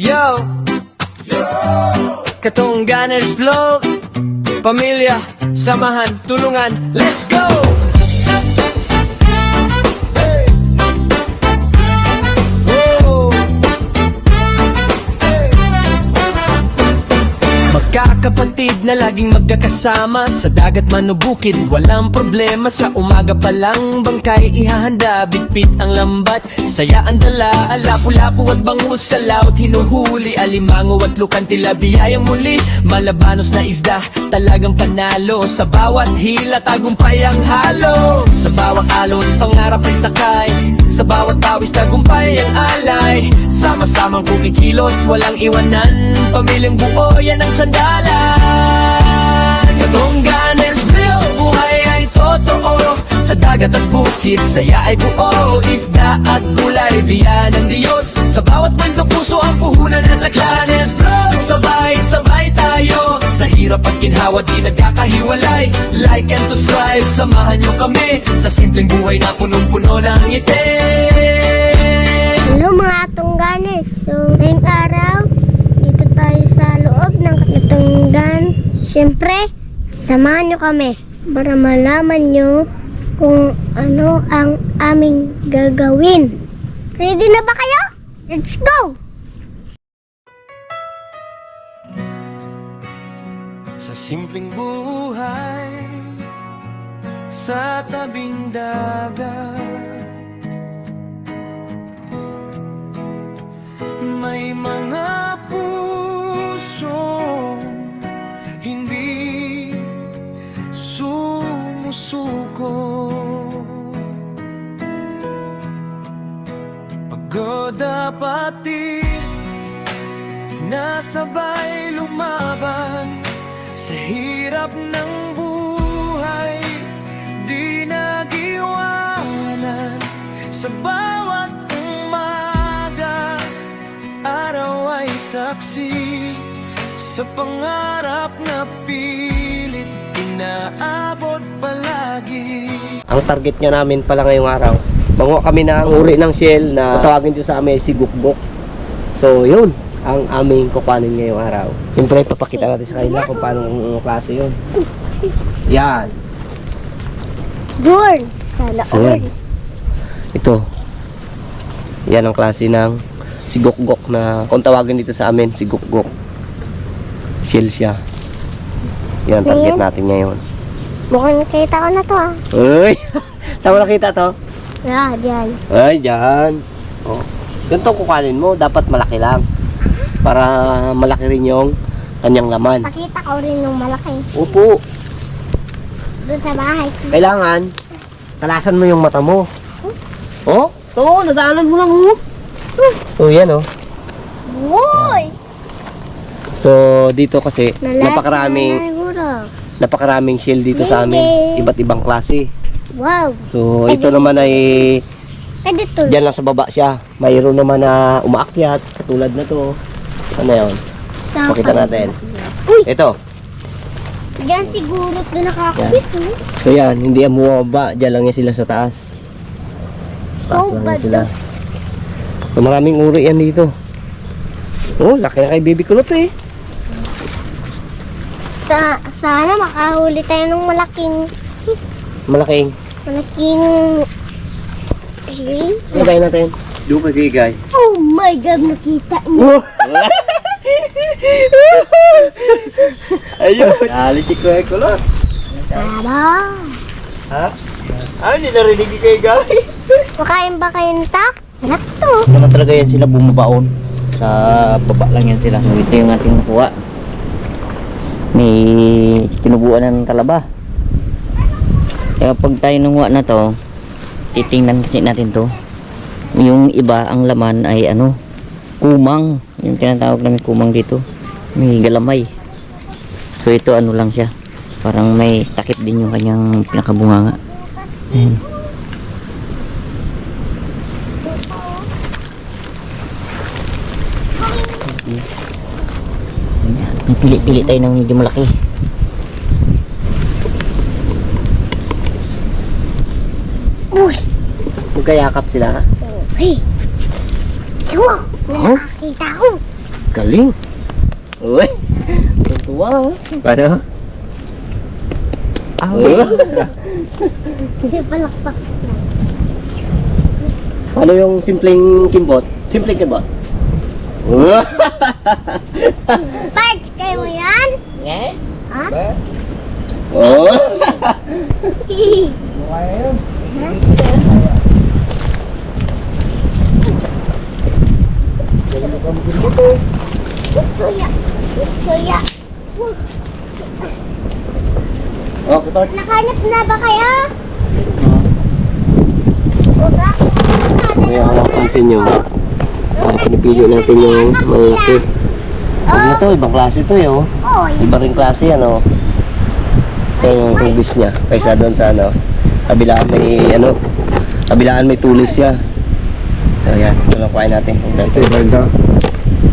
Yo! Katungganers vlog. Pamilya, samahan, tulungan, let's go! Hey! Whoa! Hey! Magkakapatid na laging magkakasama sa dagat man o bukid, walang problema. Sa umaga pa lang bangkay ihahanda, bitbit ang lambat, saya ang dala. Lapu-lapu at bangus sa laut hinuhuli, alimango at lukan tila biyayang muli. Malabanos na isda, talagang panalo. Sa bawat hila, tagumpay ang halo. Sa bawat alon, pangarap ay sakay. Sa bawat pawis, tagumpay ang alay. Sama-samang kumikilos, walang iwanan. Pamilyang buo, yan ang sandalan. Katungganers Bill, buhay ay totoo. Sa dagat at bukid, saya ay buo. Isda at gulay, biya ng Diyos. Sa bawat mundo, puso ang puhunan at laglanes. Sabay-sabay tayo. Sa hirap at ginhawa, di nagkakahiwalay. Like and subscribe, samahan nyo kami sa simpleng buhay na punong-puno ng ngiti. Hello mga Katungganers. So ngayong araw, dito tayo sa loob ng Katunggan. Siyempre, samahan nyo kami para malaman nyo kung ano ang aming gagawin. Ready na ba kayo? Let's go! Sa simpleng buhay, sa tabing dagat, may mga pusong hindi sumusuko. Pagod apatid, nasabay lumaban sa hirap ng buhay, di nag-iwanan. Sa bawat umaga, araw ay saksi sa pangarap na pilit inaabot palagi. Ang target nga namin pala ngayong araw, manguha kami ng uri ng shell na tawagin dito sa amin si gukgok. So yun ang aming kukuhanin ngayong araw. Siyempre papakita natin sa kanila kung paano ang klase yun. Yan. Burn! Sana So yan. Ito. Yan ang klase ng si gukgok na kung tawagin dito sa amin si gukgok. Shell siya. Yan ang target natin ngayon. Mukhang nakita ko na to ah. Uy! Saan mo nakita to? Yeah, dyan. Ay, dyan. Oh. Ganito kukuhanin mo, dapat malaki lang. Para malaki rin yung kanyang laman. Pakita ko rin yung malaki. Upo. Doon sa bahay. Kailangan, talasan mo yung mata mo. Oh, ito, nadaanan mo lang. Oh. So, yan oh. Uy! So, dito kasi, napakaraming shell dito sa amin. Iba't ibang klase. Wow! So, ito naman ay, Pwede to. dyan lang sa baba siya. Mayroon naman na umaakyat, katulad na to. Ano yun? Pakita natin. Uy! Ito. Diyan siguro ito nakakabit. So yan, hindi yan bumaba. Diyan lang yan sila sa taas. Taas So lang yan bad. sila. So maraming uri yan dito. Oh, laki na kay baby kulot eh. Sana makahuli tayo ng malaking Malaking. Lagay natin. Doon magigay. Oh my God, nakita niyo. Ayun. Alis si Kuya Kulot. Tara. Ha? Ay, hindi narinig ni Kuya Gay. Makain ba kayo nito? Anak to. Naman talaga yan sila bumabaon. Sa baba lang yan sila. So ito yung ating nakuha. May kinubuan ng talaba. Kaya pag tayo nanguha na to, titingnan kasi natin to. Yung iba, ang laman ay ano, kumang. Yung tinatawag namin kumang dito. May galamay. So ito ano lang siya. Parang may takip din yung kanyang pinakabunganga. Ayan. May pili-pili tayo ng medyo malaki. Uy! Magkayakap sila. Hey! Yo! May nakakita ko. Galing. Uy. Tuwa. Paano? Hindi palakpak. Ano yung simpleng kimbot? Simpleng kimbot? Parts, kayo mo yan? Eh? Ha? Oh. Suya. Suya. Oh, kitort. Nakanap na ba kayo? Uga? Kaya kung napansin nyo, pinipili natin yung malaki. Huwag na to, ibang klase to eh, oh. Oy. Iba rin klase yan, oh. Ito yung tulis niya, kaysa doon sa ano, kabilaan may tulis siya. So yan, ito lang kuhain natin.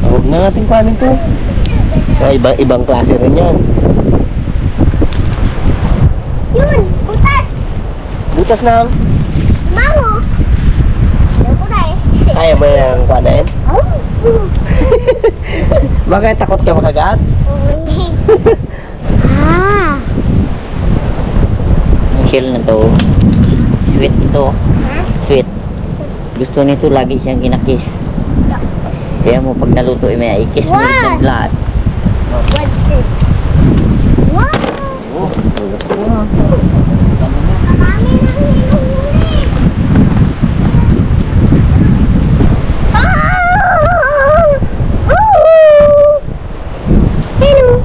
Huwag na natin kuhanin to. Kaya ibang klase rin yan. Yun, butas. Butas na. Mango. Ano ko na eh? Kaya mo yung kuhanin? Oh. Bakit takot ka makagat? Ah. Ang shell na to, sweet ito. Ha? Sweet. Gusto nito lagi siyang kinakis. Kaya mo pag naluto may ikis mo Was. rin lahat. What's it? Wow. Marami nang hinuhuli. Ah! Oh! Hello.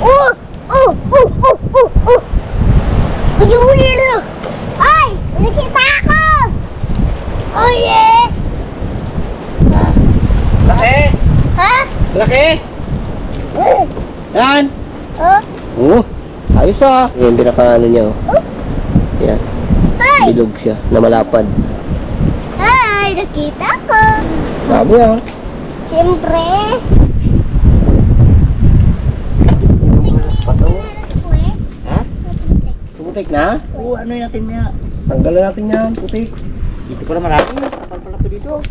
Oh! Oh! Oh! Oh! Oh! Oh! Huli na! Ay! Nakita ako! Oh yeah! Laki! Ha? Laki! Yan! Oh! Oo! Ayos ah! Yan, pinaka ano niya, oh. Yan, Hi! bilog siya, na malapad. Hi! Nakita ko! Dami ah. Siyempre! Ha? Putik na? Oo, ano natin niya? Tanggalan natin yan, putik. Dito pala marami. Kapal pala to dito.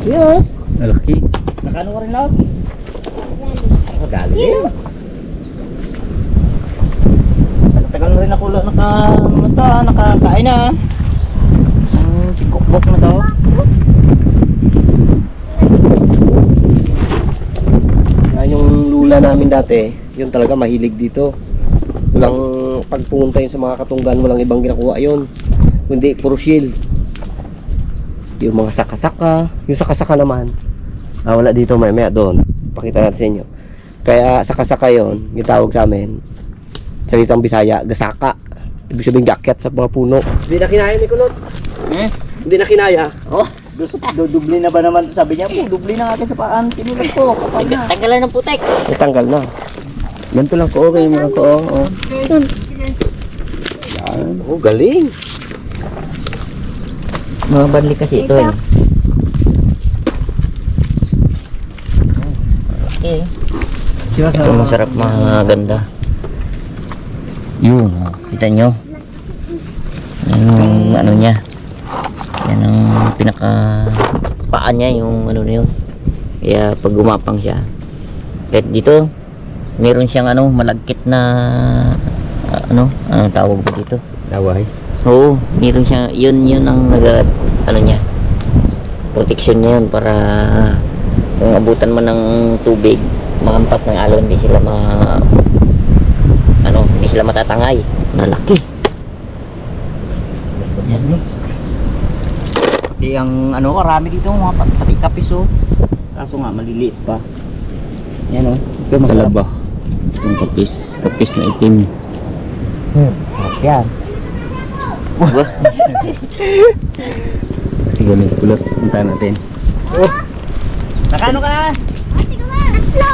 Yan. Malaki. Nakano ka rin lahat? Magaling. Tagal na rin ako nakakain na. Sikokbok na to. Yan yung lula namin dati. Yun talaga mahilig dito. Walang pagpunta yun sa mga katunggan, walang ibang ginagawa yun. Kundi puro shield. Yung mga saka-saka. Yung saka-saka naman. Wala dito, maya doon. Pakita natin sa inyo. Kaya saka-saka yun, yung tawag sa amin. Salitang Bisaya, gasaka. Ibig sabihin gakyat sa mga puno. Hindi na kinaya ni Kulot. Hindi na kinaya. Oh, dubli na ba naman? Sabi niya po, dubli na akin sa paan. Tinulan ko, kapal na. Tanggalan ng putek. Natanggal na. Ganito lang ko, okay mga ko. Oh. Yan. Oh, galing. Mga banli kasi ito eh. Okay. Ito masarap, mga ganda. Yun, kita nyo. Yan yung ano niya. Yan ang pinaka paan niya, yung ano na yun. Kaya pag gumapang siya. Kahit dito, meron siyang ano, malagkit na anong tawag ba dito? Laway. Oo, meron siya, yun ang ano niya, protection niya yun para kung abutan mo ng tubig, makampas ng alon, hindi sila hindi sila matatangay. Malaki. Yan eh. Pati ang karami dito mga pati kapis oh. Kaso nga maliliit pa. Yan oh. Ito masarap. Talaba. Yung kapis na itim. Sarap yan. Kasi ganun sa kulot. Punta natin. Oh. Nakano ka? Tatlo.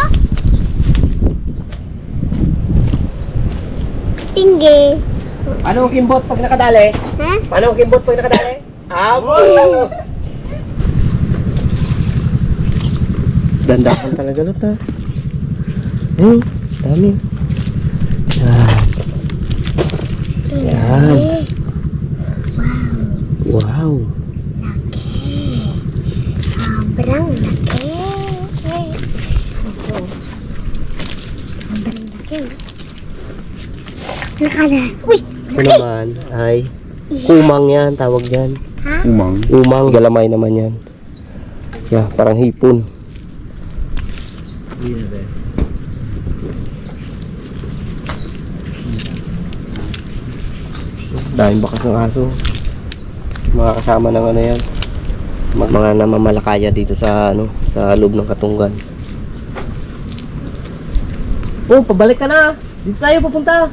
Tinggi. Paano ang kimbot pag nakadali? Ha? Paano ang kimbot pag nakadali? Abo! Dandakan talaga lot ha. Dami. Yan. Wow. Sobrang Nakala. Uy! Ito naman ay umang yan, tawag yan. Ha? Umang, galamay naman yan. Siya, parang hipon. Daming bakas ng aso. Mga kasama ng ano yan. Mga namamalakaya dito sa ano, sa loob ng Katunggan. Oh, pabalik ka na. Dito tayo pupunta.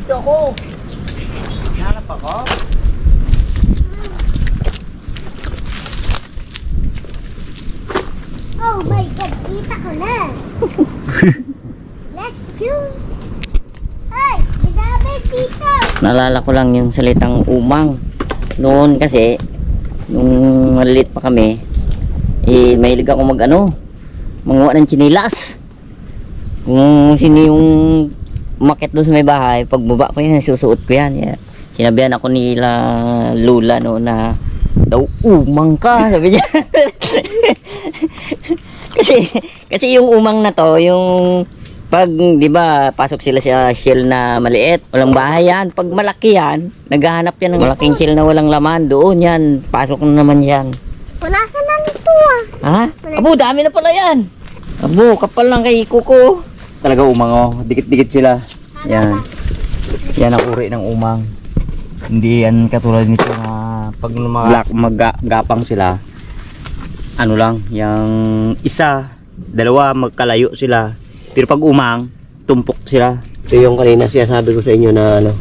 Dito ako. Hanap ako. Oh my God! Kita ko na! Let's go! Hey! Bidabay dito! Naalala ko lang yung salitang umang. Noon kasi, nung maliit pa kami, mahilig ako manguha ng chinilas. Kung sino yung umakyat doon sa may bahay, pagbaba ko yan, susuot ko yan. Yeah. Sinabihan ako nila Lula no na daw umang ka, sabi niya. kasi yung umang na to, yung pag, di ba, pasok sila sa shell na maliit, walang bahay yan. Pag malaki yan, naghahanap yan ng malaking shell na walang laman, doon yan, pasok na naman yan. Punasan na nito ah! Ha? Abo, dami na pala yan. Abo, kapal lang kay Kuko. Talaga umang oh, dikit-dikit sila. Yan. Yan ang uri ng umang. Hindi yan katulad nito na pag maggapang sila. Ano lang, yung isa, dalawa magkalayo sila. Pero pag umang, tumpok sila. Ito yung kanina sinasabi ko sa inyo na ano,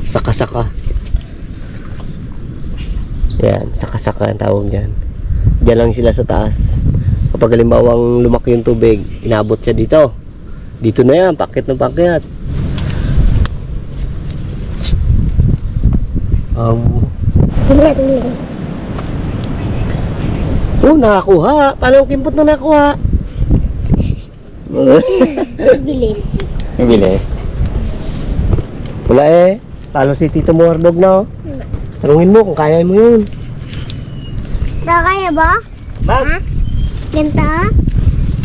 saka-saka. Yan, saka-saka ang tawag dyan. Diyan lang sila sa taas. Kapag halimbawang lumaki yung tubig, inabot siya dito. Dito na yan, pakit ng pakit. Dili. Oh, nakakuha. Paano ang kimpot na nakakuha? Bilis. Mabilis. Wala eh. Talo si Tito Muardog na oh. Tanungin mo kung kaya mo yun. Kaya ba? Mag! Ganta?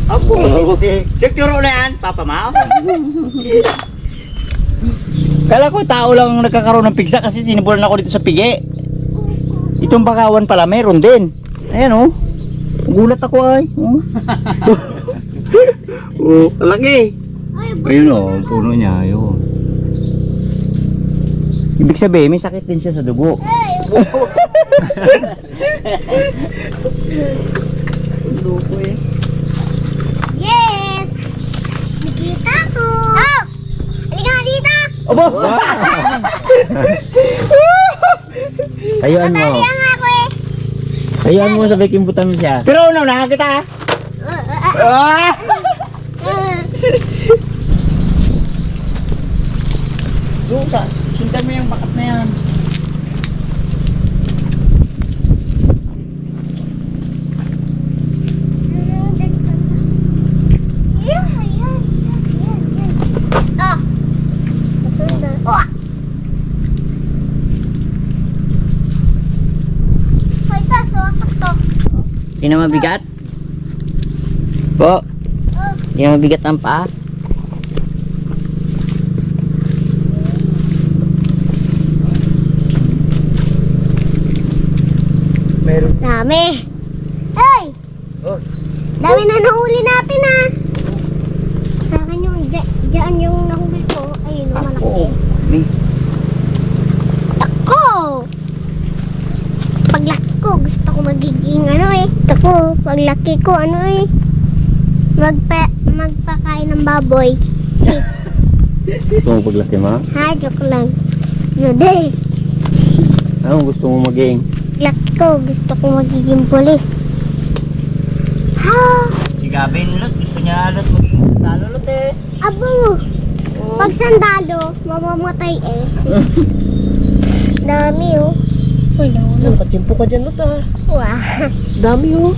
Ako! Sigturo na yan, Papa Mao. Kala ko tao lang nagkakaroon ng pigsa kasi sinibulan ako dito sa pigi. Itong bakawan pala mayroon din. Ayan oh. Gulat ako ay. Oh. Oh, laki. Ayun oh, ang puno niya. Ayun. Ibig sabihin, may sakit din siya sa dugo. Dugo eh. Yes! Nakita ko! Oh! Halika nga dito! Abo! Tayuan mo. Natali nga ako eh! Tayuan mo, sabay kimbutan mo siya. Pero ano, nakakita. Ah! Duka, sundan mo yung bakat na yan. Ah! Nasundan. Oh! So ito, sakto. Di na mabigat? Po, Oh! di na mabigat ang paa? Dami! Ay! Oh. Dami na nahuli natin ah! Sa akin yung dyan yung nahuli ko. Ayun, yung malaki. Ako! Paglaki ko, gusto ko magiging ano eh. Gusto ko, paglaki ko ano eh. Magpakain ng baboy. Gusto mo paglaki mo? Ha, joke lang. Yode. Ano gusto mo maging? Paglaki ko, gusto ko magiging pulis. Ha! Si Gabin Lot, gusto niya Lot maging sandalo Lot eh. Abo! Pag sandalo, mamamatay eh. Dami oh. Wala. Nakatimpo ka dyan, Lot ah. Wah. Dami oh.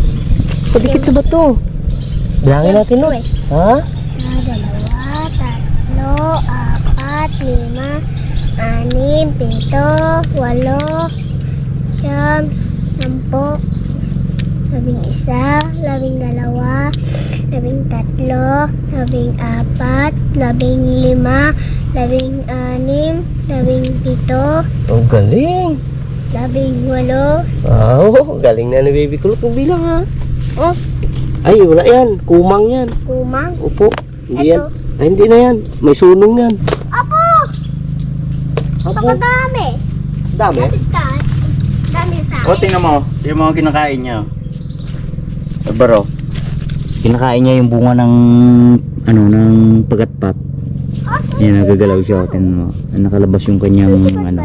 Padikit sa bato. Bilangin natin, Lot. Ha? Isa, dalawa, tatlo, apat, lima, anim, pito, walo, siyam, sampo, labing isa, labing dalawa, 13, 14, 15, 16, 17, Ang galing. 18. Wow, galing na ni Baby Kulot ng bilang ha. Oh, Ay, wala yan. Kumang yan. kumang. Opo. Hindi Ito. yan. Ay, hindi na yan. May sunong yan. Apo! Pakadami. Dami. Dami sa O, tingnan mo ang kinakain niya. Baro. Kinakain niya yung bunga ng ano ng pagatpat. Yan, nagagalaw siya. Tingnan mo. Nakalabas yung kanyang ano,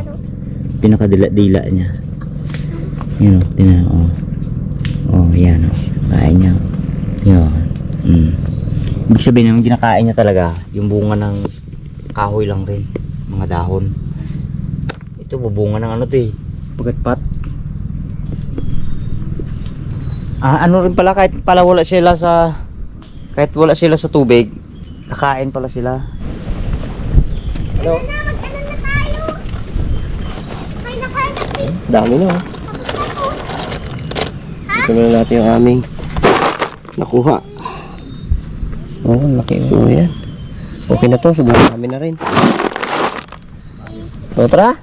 pinakadila-dila niya. Yun o, tingnan mo. Oh, yan o. Kain niya. Yun. Ibig sabihin yung kinakain niya talaga, yung bunga ng kahoy lang rin. Mga dahon. Ito, bubunga ng ano to eh. Pagatpat. Ano rin pala, kahit pala wala sila sa tubig, nakain pala sila. Ano? Mag-ano na tayo? Ay, nakain. Dami na oh. Ito na natin yung aming nakuha. Oh, laki. So yan. Okay na to. Subukan namin na rin. So tara.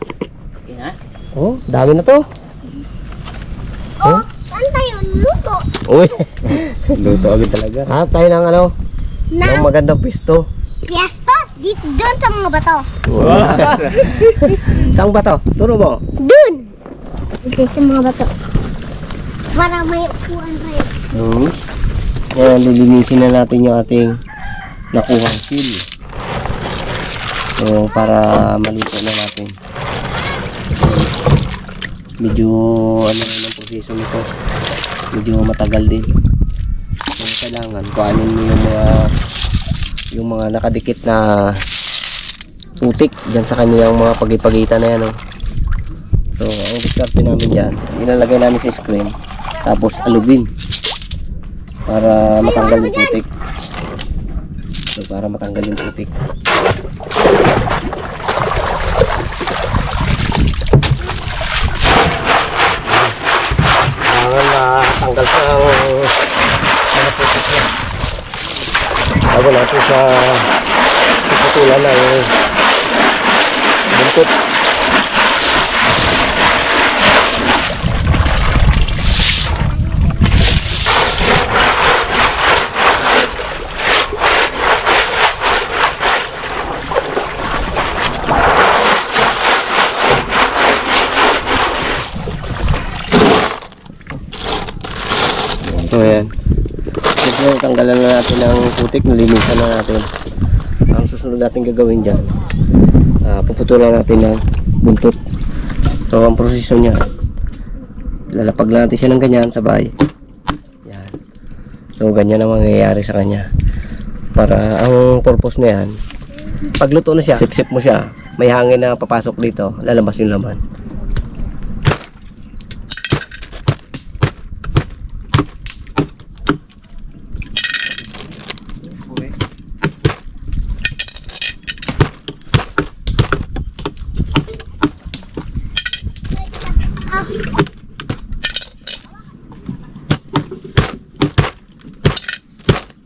Oh, dami na to. Oh, saan tayo? Luto. Uy. Luto agad talaga. Hanap tayo ng ano? Na Ng magandang pisto. piyesta? Dito, doon sa mga bato. Saan ba to? Turo mo. Doon. Dito sa mga bato. Para may upuan tayo. Yan, lilinisin na natin yung ating nakuhang seal. So, para malito na natin. Medyo, ano rin ang proseso nito. Medyo matagal din. So, kailangan, kuhanin mo yung mga nakadikit na putik dyan sa kanilang mga pagipagitan na yan. Oh. So, ang diskarte namin dyan, ilalagay namin sa screen. Tapos alubin para matanggal yung putik. So para matanggal yung putik. Kailangan matanggal sa mga putik niya. Bago natin sa putulan na yung buntot. So yan. Kasi tanggalan na natin ang putik, nalinisan na natin. Ang susunod natin gagawin dyan, puputulan natin ng buntot. So ang proseso niya, lalapag natin siya ng ganyan sabay. Yan. So ganyan ang mangyayari sa kanya. Para ang purpose na yan, pagluto na siya, sip-sip mo siya, may hangin na papasok dito, lalabas yung laman.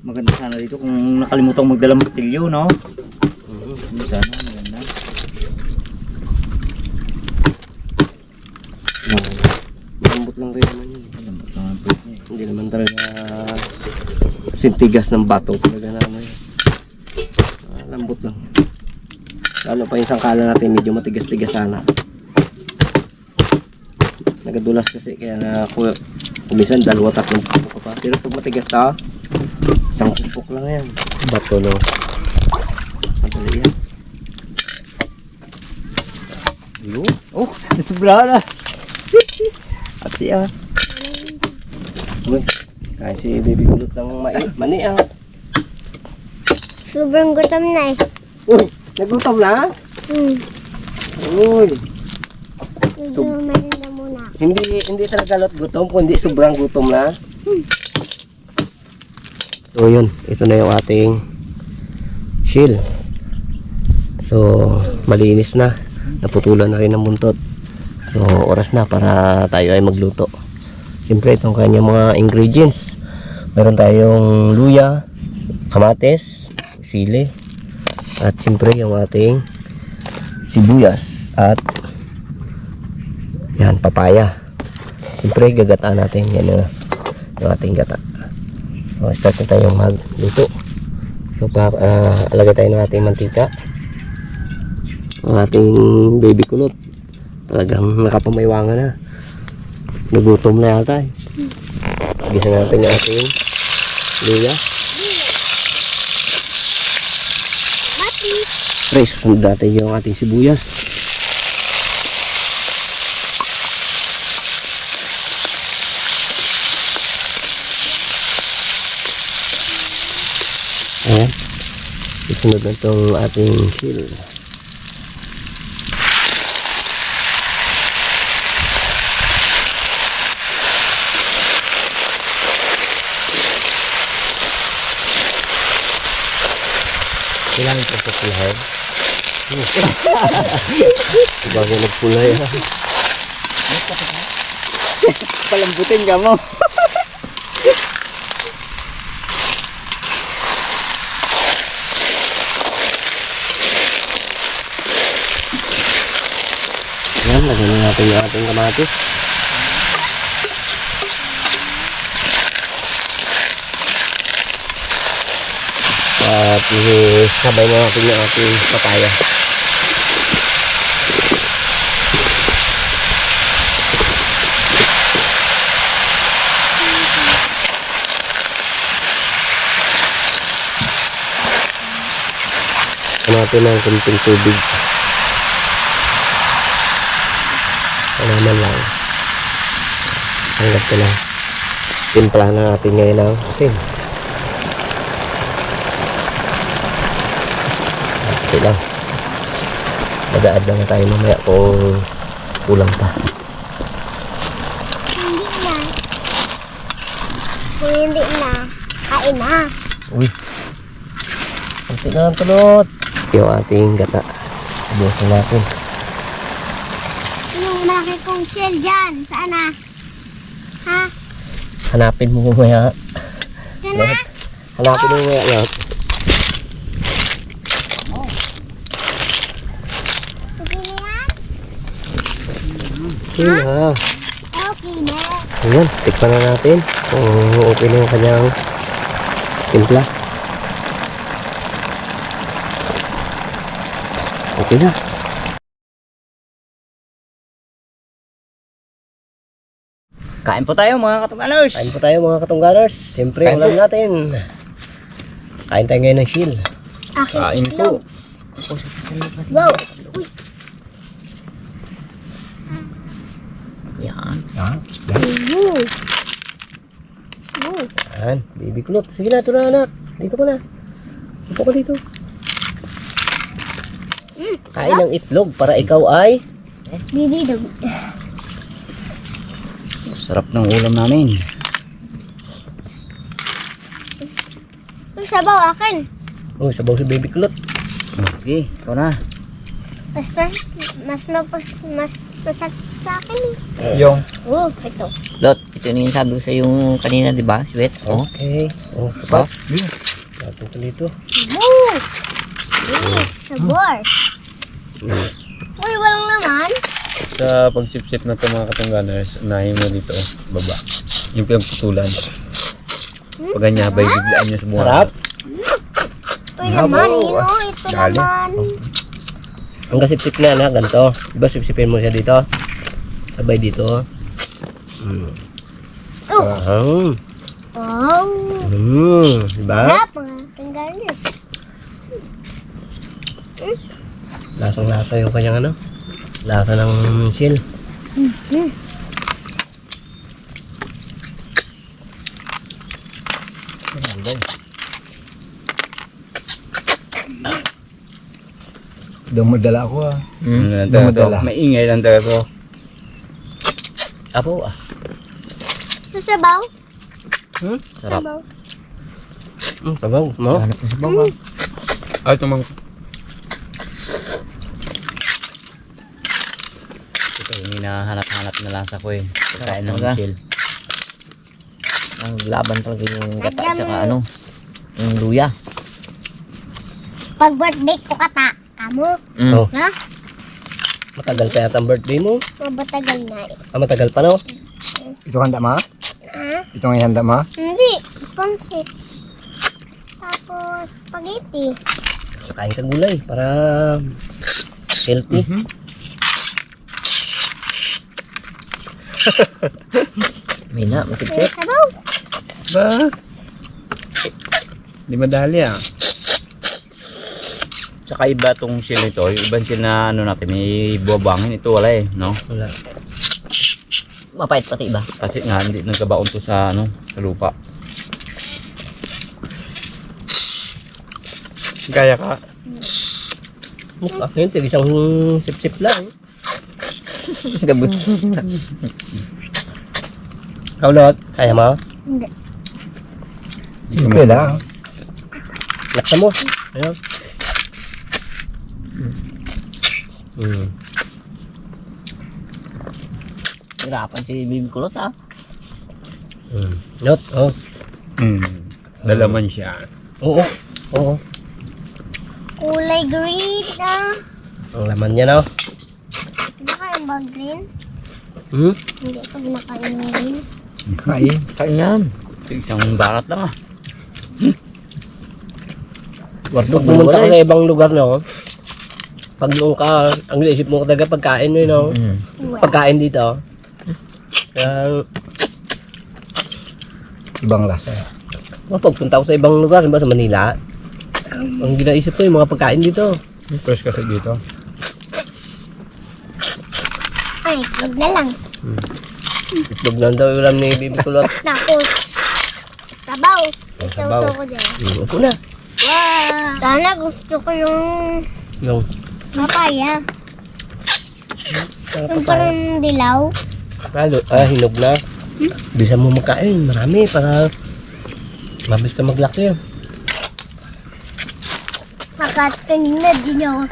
Maganda sana dito kung nakalimutan magdala martilyo, no? Sana maganda. Lambot lang rin naman yun. Hindi naman talaga sintigas ng bato talaga na ano yun. Lambot lang. Lalo pa yung sangkala natin medyo matigas-tigas sana. Nagadulas kasi kaya na kumisan 2-3 pupok pa. Pero pag matigas ta, isang pupok lang yan. Bato no. Madali yan. Yo. Oh, nasubra na. Ati ah. Uy, kaya si Baby Kulot ng mani ah. Sobrang gutom na eh. Uy, nagutom na? Uy, Medyo merinda muna. hindi talaga lot gutom, kundi sobrang gutom na. So yun, ito na yung ating shell. So, malinis na. Naputulan na rin ang buntot. So, oras na para tayo ay magluto. Siyempre, itong kanyang mga ingredients. Meron tayong luya, kamates, sili, at siyempre yung ating sibuyas at yan, papaya. Siyempre gagataan natin yan yung ating gata. So start na tayong magluto. So alagay tayo ng ating mantika, ang ating baby kulot. Talagang nakapamaywangan na, nagutom na yata eh. Gisa natin yung ating luya. Pre, susunod natin yung ating sibuyas. Ayan. Susunod na itong ating chill. Kailangan ito pupulahin. Bago nagpulay ha. Palambutin ka mo. Yan, lagyan na natin yung ating kamatis. At sabay na natin yung ating papaya. Natin ng kunting tubig. Naman lang. Hanggang ko lang. Timplahan na natin ngayon ng asin. Okay lang. Madaad lang tayo mamaya kung kulang pa. Hindi na. Kung hindi na, kain na. Uy. Kunti na lang tulot. Yung ating gata. Bukasan natin. Yung malaki kong shell dyan, saan na? Ha? Hanapin mo mamaya. Saan na? Hanapin mo mamaya lahat. Okay na yan? Okay na. Okay na. Ayan, tikpan na natin kung okay na yung kanyang timpla. Okay na. Kain po tayo mga katungganers. Kain po tayo mga katungganers. Siyempre, Kain alam natin. Kain tayo ngayon ng shield. Aking Kain itlog. po. Wow. Uy. Yan. Woo. Woo. Ayan, baby kulot. Sige na, ito na anak. Dito ka na. Dito ka dito. Kain ng itlog para ikaw ay Bibidog. Sarap ng ulam namin. Ang sabaw akin. oh, sabaw si baby kulot. Okay, ikaw na. Mas masakit sa akin. Yung. Oh, ito. Lot, ito na yung sabi ko sa yung kanina, di ba? Sweet. Oh. Okay. Oh, Oh. natin ito dito. Woo. Yes, sabor. Uy, walang laman. Sa pagsipsip na ito mga katungganers, unahin mo dito, baba. Yung pinagputulan. Pag ganyan, habay biglaan nyo sa buwan. Harap. Uy, laman. Ito Dali. laman. Ang kasipsip na anak, ganito. Diba sipsipin mo siya dito? Sabay dito. Oh. Wow. Diba? Harap mga tanggalis. Lasang-lasa yung kanyang ano? Lasa ng chill. Dumadala ako ah. Dumadala. Maingay lang tayo. Apo ah. Ito sabaw. Sarap. Sabaw. Sabaw mo? Hanap mo sa bawah. Ah, ito mga... Ito yung hinahanap-hanap na lasa ko eh. Pagkain ng Talaga. chill. Ang laban talaga yung gata at saka ano, Yung luya. Pag birthday ko kata, kamo. Oh. Ha? Matagal pa yata ang birthday mo. Mabatagal na eh. Matagal pa no? Ito handa ma? Ha? Ito ang handa ma? Hindi. Pansit. Tapos, spaghetti. So, kain ka gulay para healthy. May na, May masipsip. sabaw. Ba? Di madali ah. Tsaka iba tong shell nito. Yung ibang shell na ano natin, may buwabangin. Ito wala eh, no? Wala. Mapait pati iba. Kasi nga hindi nagkabaon to sa ano, sa lupa. Kaya ka? Akin, isang sip-sip lang. Gabot. Kaulot, kaya mo? Hindi. Simple lang. Laksa mo. Ayun. Hirapan si Bibi Kulot ah. Not, oh. Dalaman siya. Oo. Oo. Kulay green ah. Ang laman niya, no? Hindi kayo ba green? Hmm? Hindi pag nakain ng green. Kain. Kain yan. Isang barat lang ah. Pag pumunta ka sa ibang lugar, no? Pag nung ka, ang isip mo talaga pagkain, no? Pagkain dito. Kaya, Ibang lasa. pagpunta ko sa ibang lugar, diba, sa Manila, ang ginaisip ko yung mga pagkain dito. Fresh kasi dito. Ay, huwag na lang. Itlog lang daw yung ulam ni Bibi Kulot. Tapos, sabaw. Sabaw. Isawsaw ko dyan. Upo na. Wow! Sana gusto ko yung Yung, papaya. sarap Yung pa parang dilaw. hinog na. Bisa mo magkain, marami para mabilis ka maglaki. Bakit kanina di nyo?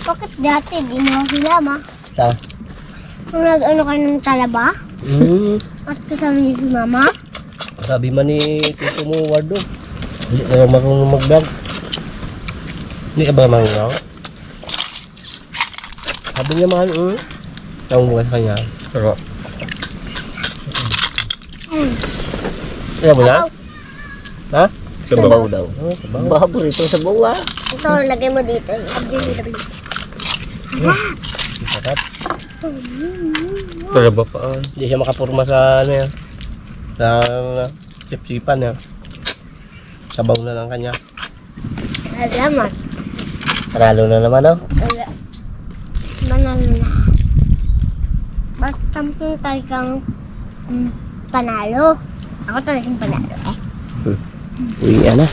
Bakit dati di nyo hilama? Sa? Kung nag-ano kayo ng talaba? At kasama niyo si mama? Sabi man ni Tito mo, Wardo, hindi ka lang marunong mag-vlog. Hindi ka ba marunong? Sabi niya mahal, tawag mo sa kanya. Pero, Kaya mo na? Ha? Sabaw daw. Oh, sabaw. Babor ito sabaw ah. Ito, lagay mo dito. Sarap. talaba pa ah. Hindi siya makapurma sa ano yan. Sa sip-sipan yan. Sabaw na lang kanya. Alamat. Panalo na naman, no? Manalo na. Ba't tamping tayo kang panalo? Ako talagang panalo eh. Uwi na.